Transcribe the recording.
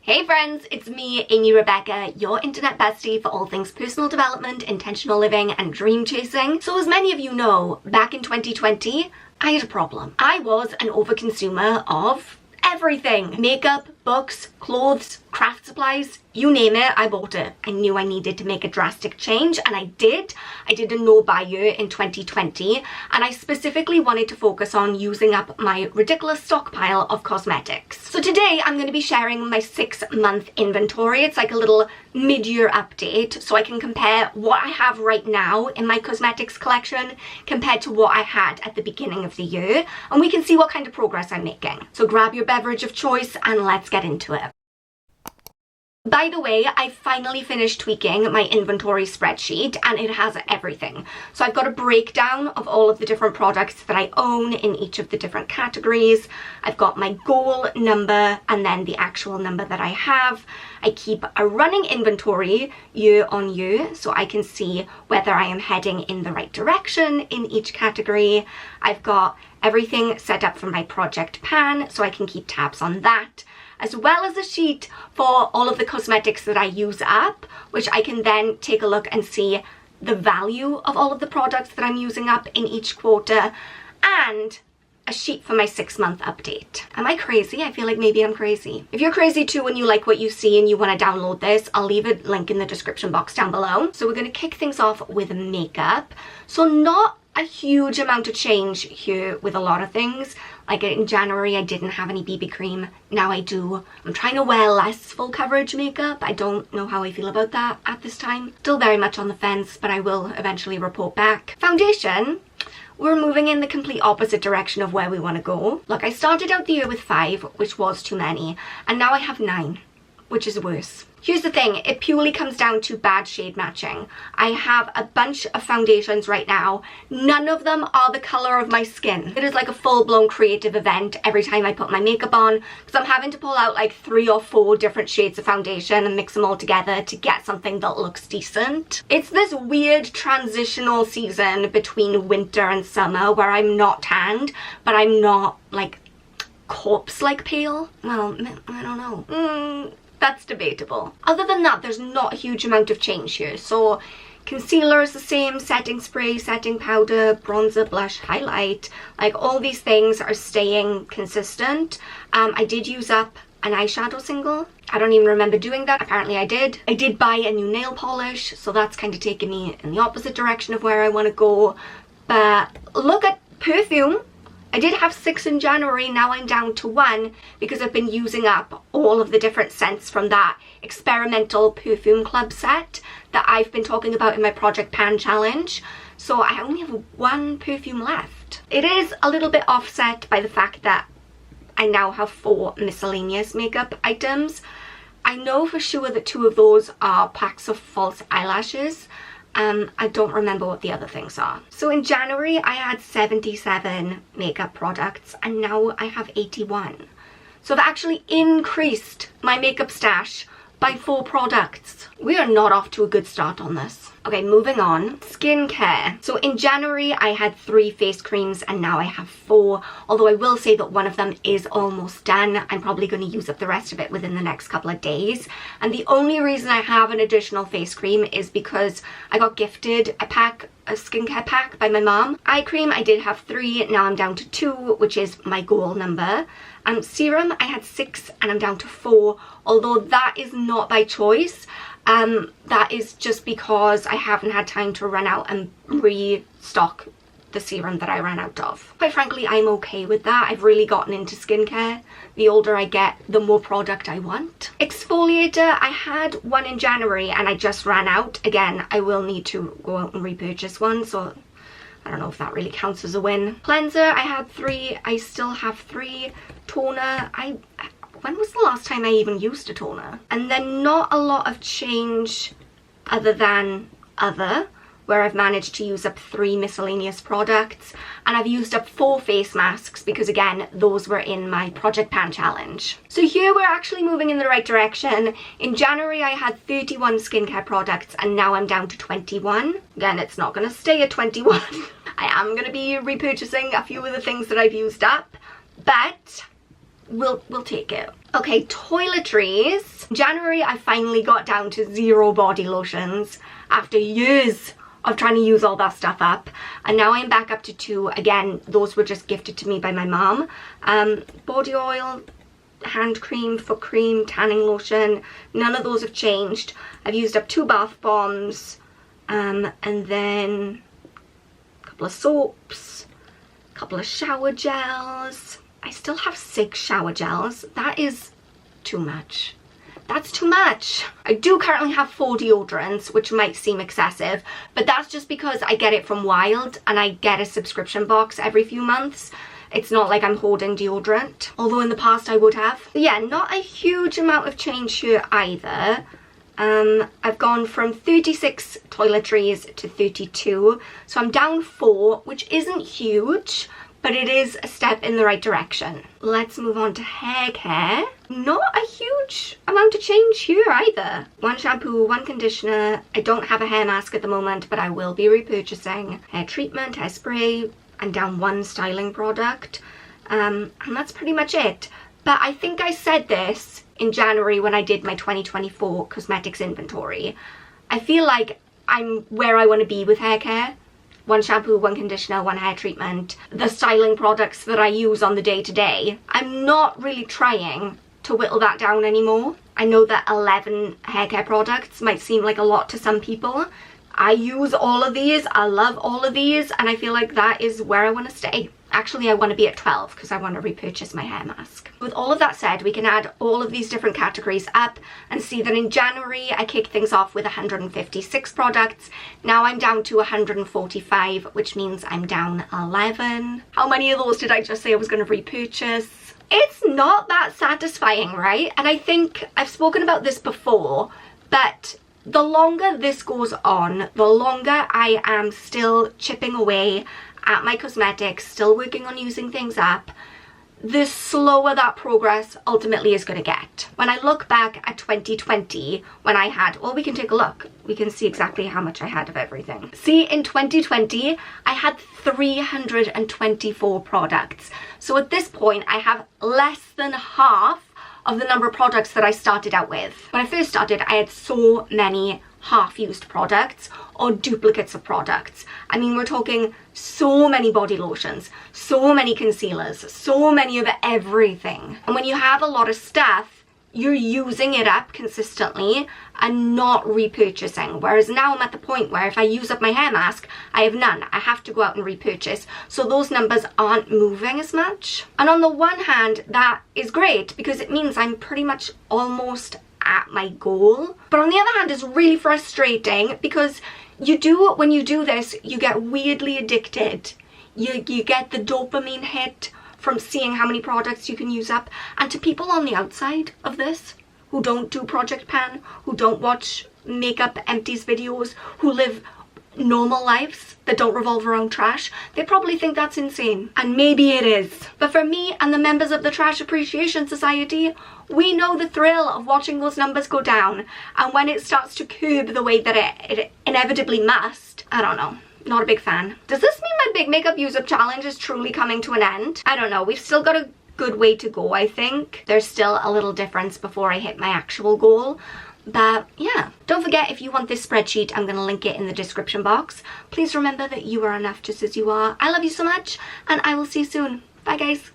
Hey friends, it's me, Amy Rebecca, your internet bestie for all things personal development, intentional living and dream chasing. So as many of you know, back in 2020, I had a problem. I was an overconsumer of everything. Makeup, books, clothes, craft supplies, you name it, I bought it. I knew I needed to make a drastic change and I did. I did a no-buy year in 2020 and I specifically wanted to focus on using up my ridiculous stockpile of cosmetics. So today I'm going to be sharing my 6-month inventory. It's like a little mid-year update so I can compare what I have right now in my cosmetics collection compared to what I had at the beginning of the year, and we can see what kind of progress I'm making. So grab your beverage of choice and let's get into it. By the way, I finally finished tweaking my inventory spreadsheet and it has everything. So I've got a breakdown of all of the different products that I own in each of the different categories. I've got my goal number and then the actual number that I have. I keep a running inventory year on year so I can see whether I am heading in the right direction in each category. I've got everything set up for my project pan so I can keep tabs on that, as well as a sheet for all of the cosmetics that I use up, which I can then take a look and see the value of all of the products that I'm using up in each quarter, and a sheet for my 6-month update. Am I crazy? I feel like maybe I'm crazy. If you're crazy too and you like what you see and you want to download this, I'll leave a link in the description box down below. So we're going to kick things off with makeup. So not a huge amount of change here with a lot of things. Like in January I didn't have any BB cream, now I do. I'm trying to wear less full coverage makeup. I don't know how I feel about that at this time. Still very much on the fence, but I will eventually report back. Foundation, we're moving in the complete opposite direction of where we want to go. Look, I started out the year with 5, which was too many, and now I have 9, which is worse. Here's the thing, it purely comes down to bad shade matching. I have a bunch of foundations right now. None of them are the color of my skin. It is like a full-blown creative event every time I put my makeup on, because I'm having to pull out like 3 or 4 different shades of foundation and mix them all together to get something that looks decent. It's this weird transitional season between winter and summer where I'm not tanned, but I'm not like corpse-like pale. Well, I don't know. That's debatable. Other than that, there's not a huge amount of change here. So concealer is the same, setting spray, setting powder, bronzer, blush, highlight, like all these things are staying consistent. I did use up an eyeshadow single. I don't even remember doing that. Apparently I did. I did buy a new nail polish, so that's kind of taken me in the opposite direction of where I want to go. But look at perfume. I did have 6 in January, now I'm down to 1 because I've been using up all of the different scents from that experimental perfume club set that I've been talking about in my Project Pan challenge. So I only have 1 perfume left. It is a little bit offset by the fact that I now have 4 miscellaneous makeup items. I know for sure that 2 of those are packs of false eyelashes. I don't remember what the other things are. So in January I had 77 makeup products and now I have 81. So I've actually increased my makeup stash by 4 products. We are not off to a good start on this. Okay, moving on. Skincare. So in January I had 3 face creams and now I have 4. Although I will say that one of them is almost done. I'm probably going to use up the rest of it within the next couple of days. And the only reason I have an additional face cream is because I got gifted a skincare pack by my mom. Eye cream I did have 3, now I'm down to 2, which is my goal number. Serum I had 6 and I'm down to 4, although that is not by choice. That is just because I haven't had time to run out and restock the serum that I ran out of. Quite frankly, I'm okay with that. I've really gotten into skincare. The older I get, the more product I want. Exfoliator, I had 1 in January and I just ran out. Again, I will need to go out and repurchase one, so I don't know if that really counts as a win. Cleanser, I had 3. I still have 3. Toner, when was the last time I even used a toner? And then not a lot of change other than other, where I've managed to use up 3 miscellaneous products, and I've used up 4 face masks because again those were in my Project Pan challenge. So here we're actually moving in the right direction. In January I had 31 skincare products and now I'm down to 21. Again, it's not going to stay at 21. I am going to be repurchasing a few of the things that I've used up, but we'll take it. Okay, toiletries. January, I finally got down to 0 body lotions after years of trying to use all that stuff up, and now I'm back up to 2. Again, those were just gifted to me by my mom. Body oil, hand cream, foot cream, tanning lotion, none of those have changed. I've used up 2 bath bombs, and then a couple of soaps, a couple of shower gels. I still have 6 shower gels. That is too much. That's too much. I do currently have 4 deodorants, which might seem excessive, but that's just because I get it from Wild and I get a subscription box every few months. It's not like I'm hoarding deodorant, although in the past I would have. Yeah, not a huge amount of change here either. I've gone from 36 toiletries to 32, so I'm down 4, which isn't huge, but it is a step in the right direction. Let's move on to hair care. Not a huge amount of change here either. 1 shampoo, 1 conditioner. I don't have a hair mask at the moment, but I will be repurchasing. Hair treatment, hairspray. I'm down 1 styling product. And that's pretty much it. But I think I said this in January when I did my 2024 cosmetics inventory. I feel like I'm where I want to be with hair care. 1 shampoo, 1 conditioner, 1 hair treatment, the styling products that I use on the day-to-day. I'm not really trying to whittle that down anymore. I know that 11 hair care products might seem like a lot to some people. I use all of these, I love all of these, and I feel like that is where I want to stay. Actually, I want to be at 12 because I want to repurchase my hair mask. With all of that said, we can add all of these different categories up and see that in January, I kicked things off with 156 products. Now I'm down to 145, which means I'm down 11. How many of those did I just say I was going to repurchase? It's not that satisfying, right? And I think I've spoken about this before, but the longer this goes on, the longer I am still chipping away at my cosmetics, still working on using things up, the slower that progress ultimately is going to get. When I look back at 2020, when I had, well, we can take a look. We can see exactly how much I had of everything. See, in 2020, I had 324 products. So at this point, I have less than half of the number of products that I started out with. When I first started, I had so many half-used products or duplicates of products. I mean, we're talking so many body lotions, so many concealers, so many of everything. And when you have a lot of stuff, you're using it up consistently and not repurchasing. Whereas now I'm at the point where if I use up my hair mask, I have none. I have to go out and repurchase. So those numbers aren't moving as much. And on the one hand, that is great because it means I'm pretty much almost at my goal. But on the other hand, it's really frustrating because when you do this, you get weirdly addicted. You get the dopamine hit from seeing how many products you can use up. And to people on the outside of this, who don't do Project Pan, who don't watch makeup empties videos, who live normal lives that don't revolve around trash, they probably think that's insane. And maybe it is. But for me and the members of the Trash Appreciation Society, we know the thrill of watching those numbers go down. And when it starts to curb the way that it inevitably must, I don't know. Not a big fan. Does this mean my big makeup use-up challenge is truly coming to an end? I don't know. We've still got a good way to go, I think. There's still a little difference before I hit my actual goal. But yeah, don't forget, if you want this spreadsheet, I'm going to link it in the description box. Please remember that you are enough just as you are. I love you so much, and I will see you soon. Bye, guys.